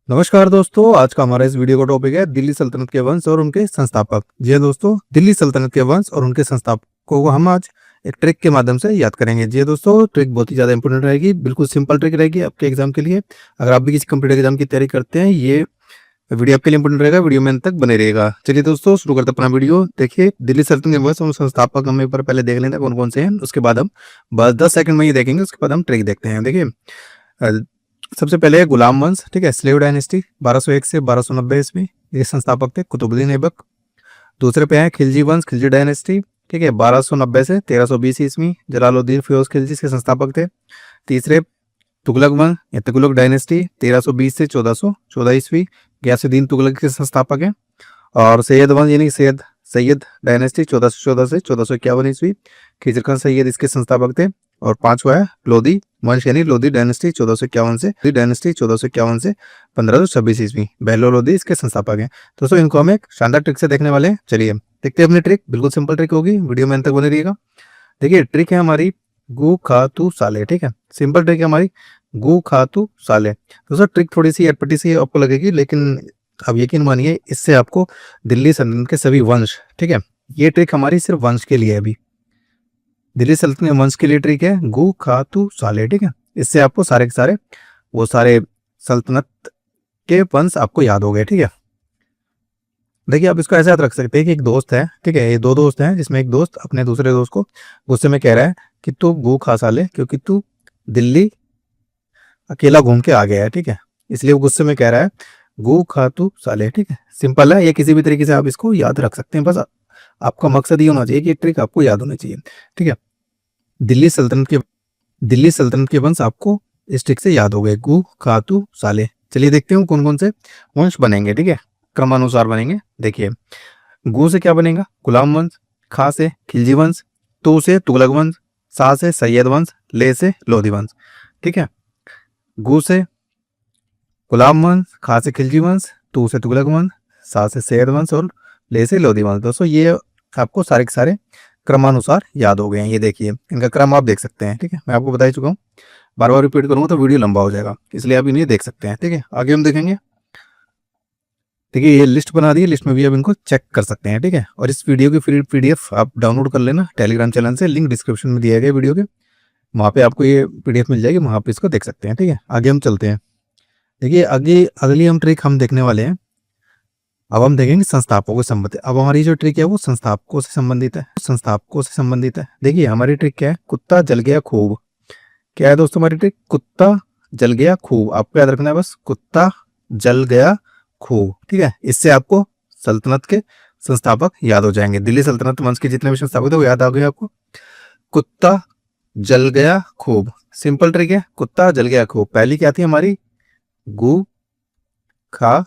नमस्कार दोस्तों, आज का हमारा इस वीडियो का टॉपिक है दिल्ली सल्तनत के वंश और उनके संस्थापक। जी हाँ दोस्तों, दिल्ली सल्तनत के वंश और उनके संस्थापकों को हम आज एक ट्रिक के माध्यम से याद करेंगे। जी हाँ दोस्तों, ट्रिक बहुत ही ज़्यादा इंपॉर्टेंट रहेगी, बिल्कुल सिंपल ट्रिक रहेगी आपके एग्जाम के लिए। अगर आप भी किसी कम्पिटेटिव एग्जाम की तैयारी करते हैं, ये वीडियो आपके लिए इंपॉर्टेंट रहेगा। वीडियो में अंत तक बने रहेगा। चलिए दोस्तों, शुरू करते हैं अपना वीडियो। देखिए, दिल्ली सल्तनत के वंश और संस्थापक हम एक बार पहले देख लेते हैं कौन कौन से हैं। उसके बाद हम बस 10 सेकंड में ये देखेंगे, उसके बाद हम ट्रिक देखते हैं। देखिए, सबसे पहले है गुलाम वंश, ठीक है, स्लेव डायनेस्टी 1201 से 1290 ईस्वी, ये संस्थापक थे कुतुबुद्दीन ऐबक। दूसरे पे है खिलजी वंश, खिलजी डायनेस्टी, ठीक है, 1290 से 1320 ईस्वी, जलालुद्दीन फिरोज खिलजी इसके संस्थापक थे। तीसरे तुगलक वंश या तुगलक डायनेस्टी 1320 से 1414 ईस्वी, गयासुद्दीन तुगलक के संस्थापक हैं। और सैयद वंश यानी सैयद डायनेस्टी 1414 से 1451 ईस्वी, खिजर खान सैयद इसके संस्थापक थे। और पांचवा है लोधी वंश यानी लोधी डायनेस्टी 1451 से 1526 ईस्वी, बहलोल लोधी इसके संस्थापक हैं। दोस्तों, इनको हम एक शानदार ट्रिक से देखने वाले हैं। चलिए देखते हैं अपनी ट्रिक। बिल्कुल सिंपल ट्रिक होगी, वीडियो में अंत तक बने रहिएगा। देखिए, ट्रिक है हमारी गु खा तू साले, ठीक है, सिंपल ट्रिक है हमारी गु खा तू साले। दोस्तों, ट्रिक थोड़ी सी अटपटी सी आपको लगेगी, लेकिन अब यकीन मानिए, इससे आपको दिल्ली सल्तनत के सभी वंश, ठीक है, ये ट्रिक हमारी सिर्फ वंश के लिए है। अभी दिल्ली सल्तनत वंश के लिए ट्रिक है गु खा तू साले, ठीक है। इससे आपको सारे के सारे वो सारे सल्तनत के वंश आपको याद हो गए, ठीक है। देखिए, आप इसको ऐसे याद रख सकते हैं कि एक दोस्त है, ठीक है, ये दो दोस्त हैं, जिसमें एक दोस्त अपने दूसरे दोस्त को गुस्से में कह रहा है कि तू गु खा साले, क्योंकि तू दिल्ली अकेला घूम के आ गया है, ठीक है, इसलिए वो गुस्से में कह रहा है गु खा तू साले, ठीक है। सिंपल है, ये किसी भी तरीके से आप इसको याद रख सकते हैं। बस आपका मकसद ये होना चाहिए कि ट्रिक आपको याद होनी चाहिए, ठीक है। दिल्ली सल्तनत के वंश आपको इस ट्रिक से याद हो गए, गु खा तू साले। चलिए देखते हैं कौन कौन से वंश बनेंगे, ठीक है, क्रमानुसार बनेंगे। देखिए, गु से क्या बनेगा? गुलाम वंश, खा से खिलजी वंश, तू से तुगलक वंश, सा से सैयद वंश, ले से लोधी वंश, ठीक है। गु से गुलाम वंश, खा से खिलजी वंश, तू से तुगलक वंश, सा से सैयद वंश और ले से लोधी वंश। दोस्तों, ये आपको सारे के सारे क्रमानुसार याद हो गए हैं। ये देखिए, इनका क्रम आप देख सकते हैं, ठीक है, मैं आपको बता ही चुका हूँ। बार बार रिपीट करूंगा तो वीडियो लंबा हो जाएगा, इसलिए आप इन्हें देख सकते हैं, ठीक है। आगे हम देखेंगे। देखिए, ये लिस्ट बना दी है, लिस्ट में भी आप इनको चेक कर सकते हैं, ठीक है। और इस वीडियो की फ्री पीडीएफ आप डाउनलोड कर लेना टेलीग्राम चैनल से, लिंक डिस्क्रिप्शन में दिया गया वीडियो के, वहाँ पे आपको ये पीडीएफ मिल जाएगी, वहाँ पे इसको देख सकते हैं, ठीक है। आगे हम चलते हैं। देखिए, आगे अगली हम ट्रिक हम देखने वाले हैं। अब हम देखेंगे संस्थापकों से संबंधित। अब हमारी जो ट्रिक है वो संस्थापकों से संबंधित है। देखिए, हमारी ट्रिक क्या है? कुत्ता जल गया खूब। क्या है दोस्तों हमारी ट्रिक? कुत्ता जल गया खूब। आपको याद रखना है बस, कुत्ता जल गया खूब, ठीक है। इससे आपको सल्तनत के संस्थापक याद हो जाएंगे। दिल्ली सल्तनत वंश के जितने भी संस्थापक थे वो याद आ गए आपको। कुत्ता जल गया खूब, सिंपल ट्रिक है, कुत्ता जल गया खूब। पहली क्या थी हमारी? गु खा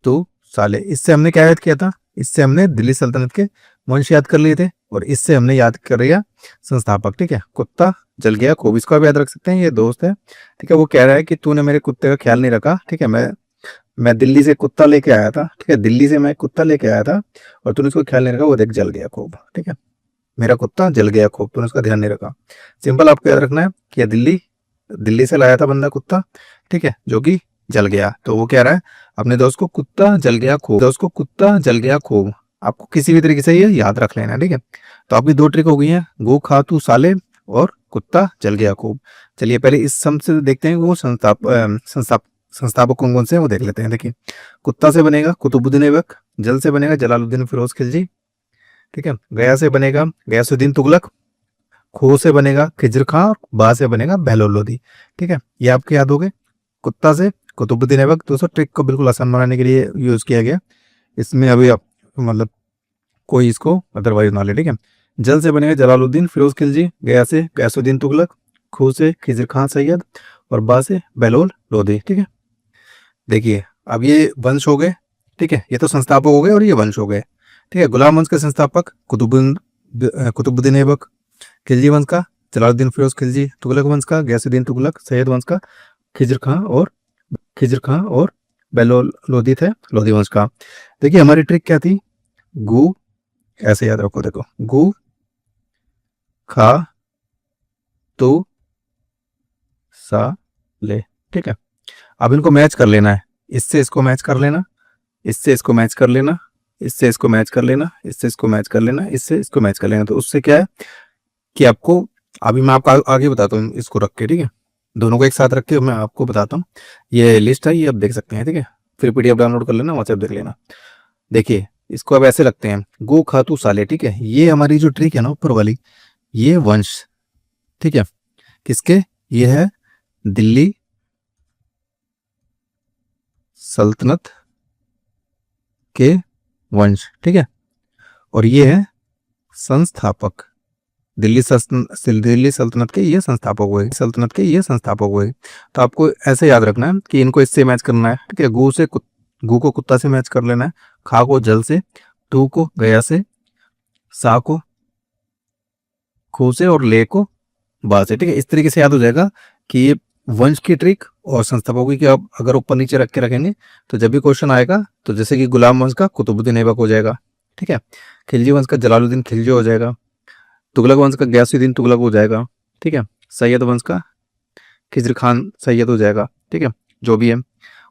तू साले। इससे हमने क्या याद किया था? इससे हमने दिल्ली सल्तनत के वंश याद कर लिए थे, और इससे हमने याद कर लिया संस्थापक, ठीक है। कुत्ता जल गया खूब, इसको आप याद रख सकते हैं। ये दोस्त है, ठीक है, वो कह रहा है कि तूने मेरे कुत्ते का ख्याल नहीं रखा, ठीक है। मैं दिल्ली से कुत्ता लेके आया था, ठीक है, दिल्ली से मैं कुत्ता लेके आया था और तूने उसको ख्याल नहीं रखा, वो देख जल गया खूब, ठीक है। मेरा कुत्ता जल गया खूब, तूने उसका ध्यान नहीं रखा। सिंपल आपको याद रखना है कि दिल्ली से लाया था बंदा कुत्ता, ठीक है, जो कि जल गया। तो वो कह रहा है अपने दोस्त को कुत्ता जल गया खूब। आपको किसी भी तरीके से ये याद रख लेना, ठीक है। तो आपकी दो ट्रिक हो गई है, गो खा तू साले और कुत्ता जल गया खूब। चलिए पहले इस सम से देखते हैं वो संस्थापक कौन कौन से हैं वो देख लेते हैं। देखिए, कुत्ता से बनेगा कुतुबुद्दीन ऐबक, जल से बनेगा जलालुद्दीन फिरोज खिलजी, ठीक है, गया से बनेगा गयासुद्दीन तुगलक, खो से बनेगा खिजर खां, और बा से बनेगा बहलोल लोधी, ठीक है। ये आपके याद हो गए। कुत्ता से कुतुबुद्दीन ऐबक। दोस्तों, ट्रिक को बिल्कुल आसान बनाने के लिए यूज किया गया, इसमें अभी आप मतलब कोई इसको अदरवाइज ना ले, ठीक है। जल से बनेगा जलालुद्दीन फिरोज खिलजी, गया से गयासुद्दीन तुगलक, खो से खिजर खां सैयद, और बा से बहलोल लोधी, ठीक है। देखिए, अब ये वंश हो गए, ठीक है, ये तो संस्थापक हो गए और ये वंश हो गए, ठीक है। गुलाम वंश के संस्थापक कुतुबुद्दीन ऐबक, खिलजी वंश का जलालुद्दीन फिरोज खिलजी, तुगलक वंश का गयासुद्दीन तुगलक, सैयद वंश का खिजर खां और बहलोल लोधी थे लोधी वंश का। देखिए, हमारी ट्रिक क्या थी? गु, ऐसे याद रखो, देखो, गु खा तू सा ले, ठीक है। अब इनको मैच कर लेना है, इससे इसको मैच कर लेना, इससे इसको मैच कर लेना, इससे इसको मैच कर लेना, इससे इसको मैच कर लेना, इससे इसको मैच कर लेना। तो उससे क्या है कि आपको, अभी मैं आपको आगे बताता हूँ इसको रख के, ठीक है, दोनों को एक साथ रख के मैं आपको बताता हूँ। ये लिस्ट है, ये आप देख सकते हैं, ठीक है, फिर पीडीएफ डाउनलोड कर लेना, वहाँ से आप देख लेना। देखिए इसको अब ऐसे रखते हैं, गो खातू साले, ठीक है, ये हमारी जो ट्रिक है ना ऊपर वाली, ये वंश, ठीक है, किसके, ये है दिल्ली सल्तनत के वंश, ठीक है, और ये है संस्थापक, दिल्ली सल्तनत के ये संस्थापक हुए, सल्तनत के ये संस्थापक हुए। तो आपको ऐसे याद रखना है कि इनको इससे मैच करना है, ठीक है, गू को कुत्ता से मैच कर लेना है, खा को जल से, तू को गया से, सा को खू से, और ले को बा से, ठीक है। इस तरीके से याद हो जाएगा कि ये वंश की ट्रिक और संस्थापकों की आप अगर ऊपर नीचे रख के रखेंगे तो जब भी क्वेश्चन आएगा तो जैसे कि गुलाम वंश का कुतुबुद्दीन ऐबक हो जाएगा, ठीक है, खिलजी वंश का जलालुद्दीन खिलजी हो जाएगा, तुगलक वंश का गयासुद्दीन तुगलक हो जाएगा, ठीक है, सैयद वंश का खिजर खान सैयद हो जाएगा, ठीक है, जो भी है,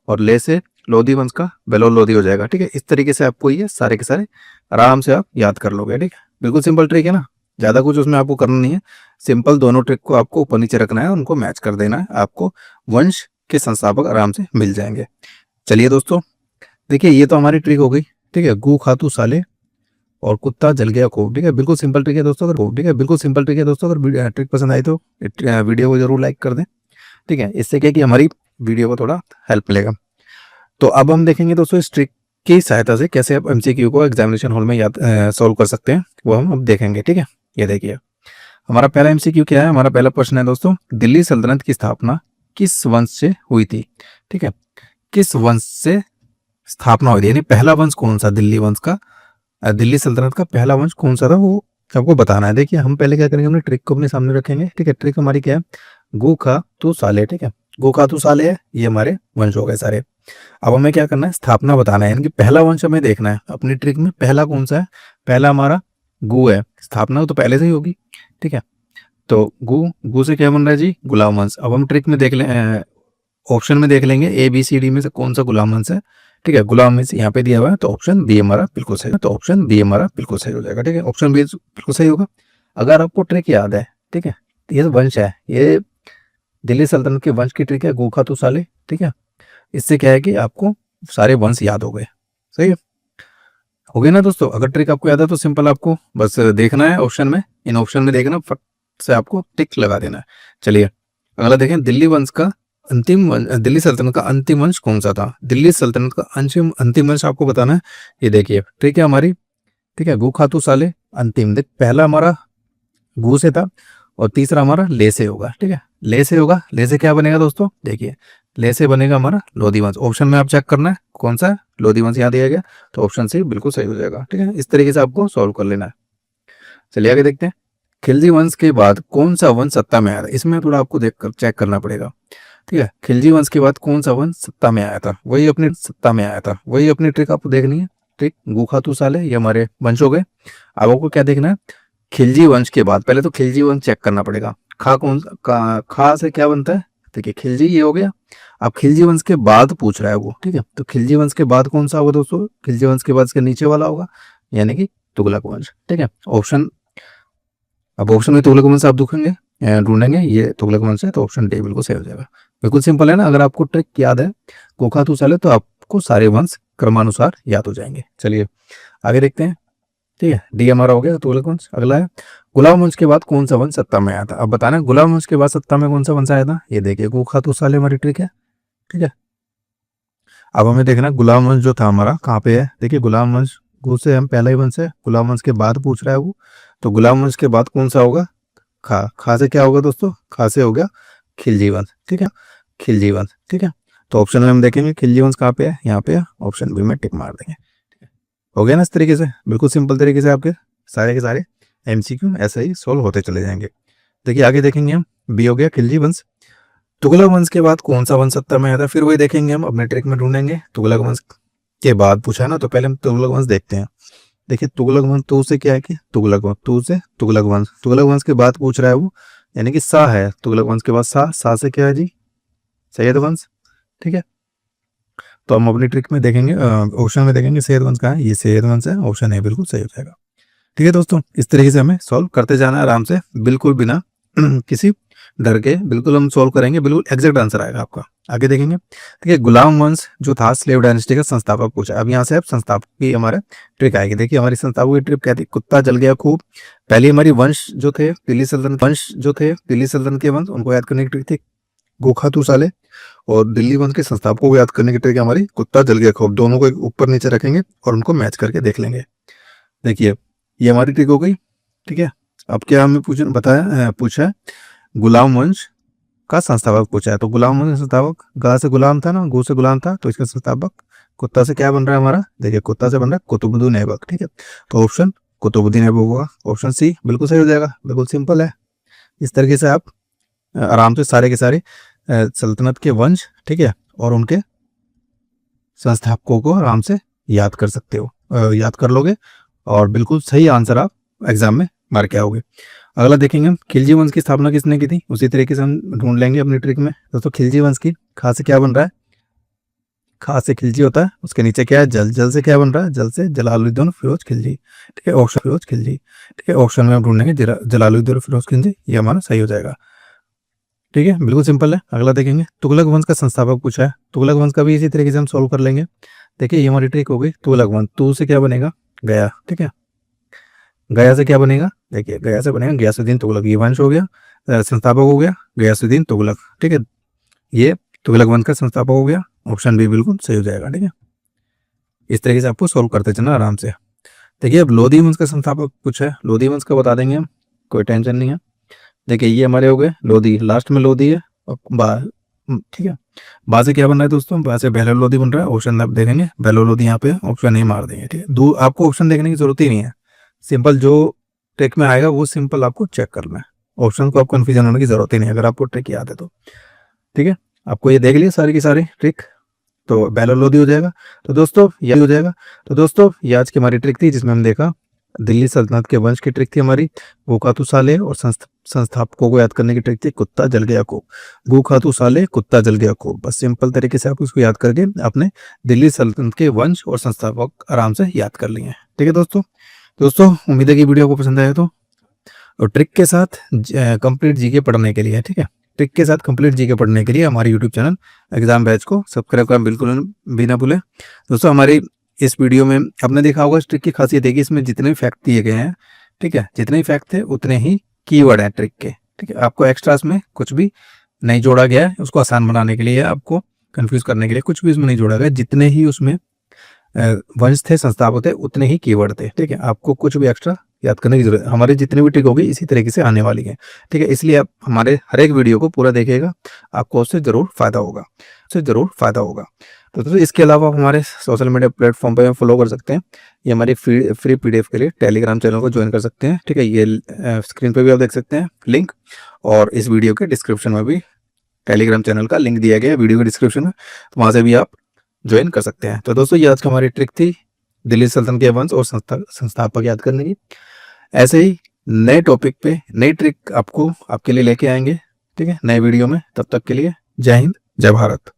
और ले से लोधी वंश का बेलोल लोधी हो जाएगा, ठीक है। इस तरीके से आपको ये सारे के सारे आराम से आप याद कर लोगे, ठीक है, बिल्कुल सिंपल ट्रिक है ना, ज़्यादा कुछ उसमें आपको करना नहीं है, सिंपल दोनों ट्रिक को आपको ऊपर नीचे रखना है, उनको मैच कर देना है, आपको वंश के संस्थापक आराम से मिल जाएंगे। चलिए दोस्तों, देखिए ये तो हमारी ट्रिक हो गई, ठीक है, गू खातू साले और कुत्ता जल गया खूब, ठीक है, बिल्कुल सिंपल ट्रिक है दोस्तों, अगर ठीक है, बिल्कुल सिंपल ट्रिक है दोस्तों, अगर ट्रिक पसंद आई तो वीडियो को जरूर लाइक कर दें, ठीक है, इससे क्या कि हमारी वीडियो को थोड़ा हेल्प मिलेगा। तो अब हम देखेंगे दोस्तों इस ट्रिक की सहायता से कैसे आप एमसीक्यू को एग्जामिनेशन हॉल में याद सॉल्व कर सकते हैं, वो हम अब देखेंगे, ठीक है। ये देखिए हमारा पहला एमसीक्यू क्या है, हमारा पहला प्रश्न है दोस्तों, दिल्ली सल्तनत की स्थापना किस वंश से हुई थी, ठीक है, किस वंश से स्थापना हुई थी, यानी पहला वंश कौन सा, दिल्ली वंश का, दिल्ली सल्तनत का पहला वंश कौन सा था, वो आपको बताना है। देखिए हम पहले क्या करेंगे, हमने ट्रिक को अपने सामने रखेंगे, ठीक है, ट्रिक हमारी क्या है, गो खा तू साले, ठीक है, गो खा तू साले है, ये हमारे वंश हो गए सारे। अब हमें क्या करना है, स्थापना बताना है, यानी कि पहला वंश हमें देखना है अपनी ट्रिक में, पहला कौन सा है, पहला हमारा गु है, स्थापना तो पहले से ही होगी, ठीक है, तो गु से क्या बन रहा है जी, गुलाम वंश। अब हम ट्रिक में देख लें, ऑप्शन में देख लेंगे ए बी सी डी में से कौन सा गुलाम वंश है, ठीक है, गुलाम वंश यहाँ पे दिया हुआ है, तो ऑप्शन बी हमारा बिल्कुल सही, तो ऑप्शन बी हमारा बिल्कुल सही हो जाएगा, ठीक है, ऑप्शन बी बिल्कुल सही होगा। अगर आपको ट्रिक याद है, ठीक है, ये वंश है, ये दिल्ली सल्तनत के वंश की ट्रिक है, गु खा तू साले, ठीक है, इससे क्या है कि आपको सारे वंश याद हो गए, सही है, हो गए ना दोस्तों। अगर ट्रिक आपको याद है तो सिंपल आपको बस देखना है ऑप्शन में, इन ऑप्शन में देखना, फट से आपको टिक लगा देना है। चलिए अगला देखें, दिल्ली वंश का दिल्ली सल्तनत का अंतिम वंश कौन सा था, दिल्ली सल्तनत का अंतिम वंश आपको बताना है। ये देखिए ट्रिक है हमारी, ठीक है, गु खातू साले अंतिम, देख पहला हमारा गु से था और तीसरा हमारा ले से होगा, ठीक है, ले से होगा, ले से क्या बनेगा दोस्तों, देखिए ले से बनेगा हमारा लोधी वंश। ऑप्शन में आप चेक करना है कौन सा लोधी वंश यहाँ दिया गया, तो ऑप्शन सी बिल्कुल सही हो जाएगा, ठीक है, इस तरीके से आपको सॉल्व कर लेना है। चलिए आगे देखते हैं, खिलजी वंश के बाद कौन सा वंश सत्ता में आया था, इसमें थोड़ा आपको देख कर चेक करना पड़ेगा, ठीक है, खिलजी वंश के बाद कौन सा वंश सत्ता में आया था, वही अपनी सत्ता में आया था, वही अपनी ट्रिक आपको देखनी है, ट्रिक गु खातू साले ये हमारे वंश हो गए। अब आपको क्या देखना है, खिलजी वंश के बाद, पहले तो खिलजी वंश चेक करना पड़ेगा, खा से क्या बनता है, देखिए खिलजी ये हो गया। अब खिलजी वंश के बाद पूछ रहा है वो, ठीक है, तो खिलजी वंश के बाद कौन सा होगा दोस्तों, खिलजी वंश के बाद इसके नीचे वाला होगा, यानी कि तुगलक वंश, ठीक है, ऑप्शन, अब ऑप्शन में तुगलक वंश आप ढूंढेंगे, ये तुगलक वंश है, तो ऑप्शन डी बिल्कुल सही हो जाएगा। बिल्कुल सिंपल है ना, अगर आपको ट्रिक याद है गोखा तू साले तो आपको सारे वंश क्रमानुसार याद हो जाएंगे। चलिए आगे देखते हैं, ठीक है, डी हमारा हो गया तुगलक वंश। अगला है गुलाम वंश के बाद कौन सा वंश सत्ता में आया था, अब बताना गुलाम वंश के बाद सत्ता में कौन सा वंश आया था, ये देखिए गोखा तू साले हमारी ट्रिक है, ठीक है। अब हमें देखना गुलाम वंश जो था हमारा कहाँ पे है, देखिए गुलाम वंश गु से हम पहला ही वंश है, गुलाम वंश के बाद पूछ रहा है वो, तो गुलाम वंश के बाद कौन सा होगा, खा से क्या होगा दोस्तों, खा से हो गया खिलजी वंश, ठीक है, खिलजी वंश, ठीक है, तो ऑप्शन में हम देखेंगे खिलजी वंश कहाँ पे है, यहाँ पे है, ऑप्शन बी में टिक मार देंगे, हो गया ना। इस तरीके से बिल्कुल सिंपल तरीके से आपके सारे के सारे एमसीक्यू ऐसे ही सोल्व होते चले जाएंगे। देखिए आगे देखेंगे हम, बी हो गया खिलजी वंश। तुगलक वंश के बाद कौन सा वंश सत्ता में आया था, फिर वही देखेंगे हम अपने ट्रिक में ढूंढेंगे, तुगलक वंश के बाद पूछा है ना, तो पहले हम तुगलक वंश देखते हैं। देखिए तुगलक वंश तू से क्या है कि तुगलक वंश, तू से तुगलक वंश के बाद पूछ रहा है वो, यानी कि सा है, तुगलक वंश के बाद सा से क्या है जी, सैयद वंश, ठीक है। तो हम अपनी ट्रिक में देखेंगे, ऑप्शन में देखेंगे सैयद वंश कहाँ है, ये सैयद वंश है, ऑप्शन ए बिल्कुल सही हो जाएगा। ठीक है दोस्तों, इस तरीके से हमें सॉल्व करते जाना है आराम से, बिल्कुल बिना किसी डर के, बिल्कुल हम सॉल्व करेंगे, बिल्कुल एग्जैक्ट आंसर आएगा आपका। आगे देखेंगे। ठीक है, गुलाम वंश जो था स्लेव डायनेस्टी का संस्थापक पूछा। अब यहाँ से अब संस्थापक की हमारे ट्रिक आएगी। देखिए हमारी संस्थापक की ट्रिक क्या थी, कुत्ता जल गया खूब। पहली हमारी वंश जो थे दिल्ली सल्तनत के वंश, उनको याद करने की ट्रिक थी गोखातू साले, और दिल्ली वंश के संस्थापकों को याद करने की ट्रिक हमारी कुत्ता जल गया खूब। दोनों को ऊपर नीचे रखेंगे और उनको मैच करके देख लेंगे। देखिए ये हमारी ट्रिक हो गई। ठीक है, अब क्या हमें पूछा है गुलाम वंश का संस्थापक पूछा है। तो गुलाम वंश का संस्थापक, गा से गुलाम था ना, गो से गुलाम था, तो इसका संस्थापक कुत्ता से क्या बन रहा है हमारा, देखिए कुत्ता से बन रहा है कुतुबुद्दीन ऐबक। ठीक है, तो ऑप्शन कुतुबुद्दीन ऐबक होगा, ऑप्शन सी बिल्कुल सही हो जाएगा, बिल्कुल सिंपल है। इस तरीके से आप आराम से सारे के सारे सल्तनत के वंश, ठीक है, और उनके संस्थापकों को आराम से याद कर सकते हो, याद कर लोगे और बिल्कुल सही आंसर आप एग्जाम में मार के आओगे। अगला देखेंगे हम, खिलजी वंश की स्थापना किसने की थी, उसी तरीके से हम ढूंढ लेंगे अपनी ट्रिक में। दोस्तों खिलजी वंश की, खा से क्या बन रहा है, खा से खिलजी होता है, उसके नीचे क्या है जल, जल से क्या बन रहा है, जल से जलालुद्दीन फिरोज खिलजी। ठीक है, ऑप्शन फिरोज खिलजी। ठीक है, ऑप्शन में हम ढूंढेंगे जलालुद्दीन फिरोज खिलजी, ये हमारा सही हो जाएगा। ठीक है, बिल्कुल सिंपल है। अगला देखेंगे, तुगलक वंश का संस्थापक पूछा है। तुगलक वंश का भी इसी तरीके से हम सोल्व कर लेंगे। देखिए ये हमारी ट्रिक हो गई, तुगलक वंश, तू से क्या बनेगा गया। ठीक है, गया से क्या बनेगा, देखिए गया से बनेगा गयासुद्दीन तुगलक, ये वंश हो गया, संस्थापक हो गया गयासुद्दीन तुगलक। ठीक है, ये तुगलक वंश का संस्थापक हो गया, ऑप्शन बी बिल्कुल सही हो जाएगा। ठीक है, इस तरीके से आपको सोल्व करते चलना आराम से। देखिए अब लोधी वंश का संस्थापक पूछा है, लोधी वंश का बता देंगे हम, कोई टेंशन नहीं है। देखिए ये हमारे हो गए लोधी, लास्ट में लोधी है, और ठीक है, बा से क्या बन रहा है दोस्तों, बा से बेलो लोधी बन रहा है, ऑप्शन आप देखेंगे बेलो लोधी, यहाँ पे ऑप्शन नहीं मार देंगे। ठीक है, आपको ऑप्शन देखने की जरूरत ही नहीं है, सिंपल जो ट्रिक में आएगा वो सिंपल आपको चेक करना है, ऑप्शन को आप कंफ्यूजन होने की जरूरत ही नहीं है अगर आपको ट्रिक याद है तो। ठीक है, आपको ये देख लिया सारी की सारी ट्रिक, तो बेलो लोधी हो जाएगा। तो दोस्तों ये हो जाएगा। तो दोस्तों ये आज की हमारी ट्रिक थी, जिसमें हम देखा दिल्ली सल्तनत के वंश की ट्रिक थी हमारी, गो खातू साले, और संस्थापकों को याद करने की ट्रिक थी कुत्ता जल गया को, गो खातू साले कुत्ता जल गया को। बस सिंपल तरीके से आप उसको याद करके अपने दिल्ली सल्तनत के वंश और संस्थापक आराम से याद कर लिए हैं। ठीक है दोस्तों उम्मीद है कि वीडियो को पसंद आया तो, और ट्रिक के साथ कंप्लीट जीके पढ़ने के लिए, ठीक है, ट्रिक के साथ कंप्लीट जीके पढ़ने के लिए हमारे यूट्यूब चैनल एग्जाम बैच को सब्सक्राइब करना बिल्कुल भी ना भूलें। दोस्तों हमारी इस वीडियो में आपने देखा होगा, इस ट्रिक की खासियत है कि इसमें जितने भी फैक्ट दिए गए हैं, ठीक है, जितने भी फैक्ट थे उतने ही कीवर्ड हैं ट्रिक के। ठीक है, आपको एक्स्ट्रा इसमें कुछ भी नहीं जोड़ा गया है, उसको आसान बनाने के लिए, आपको कंफ्यूज करने के लिए कुछ भी इसमें नहीं जोड़ा गया, जितने ही उसमें वंश थे, संस्थापक थे, उतने ही कीवर्ड थे। ठीक है, आपको कुछ भी एक्स्ट्रा याद करने की जरूरत, हमारी जितनी भी ट्रिक होगी इसी तरीके से आने वाली है। ठीक है, इसलिए आप हमारे हर एक वीडियो को पूरा देखिएगा, आपको उससे जरूर फायदा होगा, तो दोस्तों इसके अलावा आप हमारे सोशल मीडिया प्लेटफॉर्म पर फॉलो कर सकते हैं, ये हमारी फ्री पीडीएफ के लिए टेलीग्राम चैनल को ज्वाइन कर सकते हैं। ठीक है, ये स्क्रीन पे भी आप देख सकते हैं लिंक, और इस वीडियो के डिस्क्रिप्शन में भी टेलीग्राम चैनल का लिंक दिया गया है वीडियो के डिस्क्रिप्शन में, तो वहाँ से भी आप ज्वाइन कर सकते हैं। तो दोस्तों ये आज की हमारी ट्रिक थी दिल्ली सल्तनत के वंश और संस्थापक याद करने की। ऐसे ही नए टॉपिक पे नई ट्रिक आपको आपके लिए लेके आएंगे, ठीक है, नए वीडियो में। तब तक के लिए जय हिंद, जय भारत।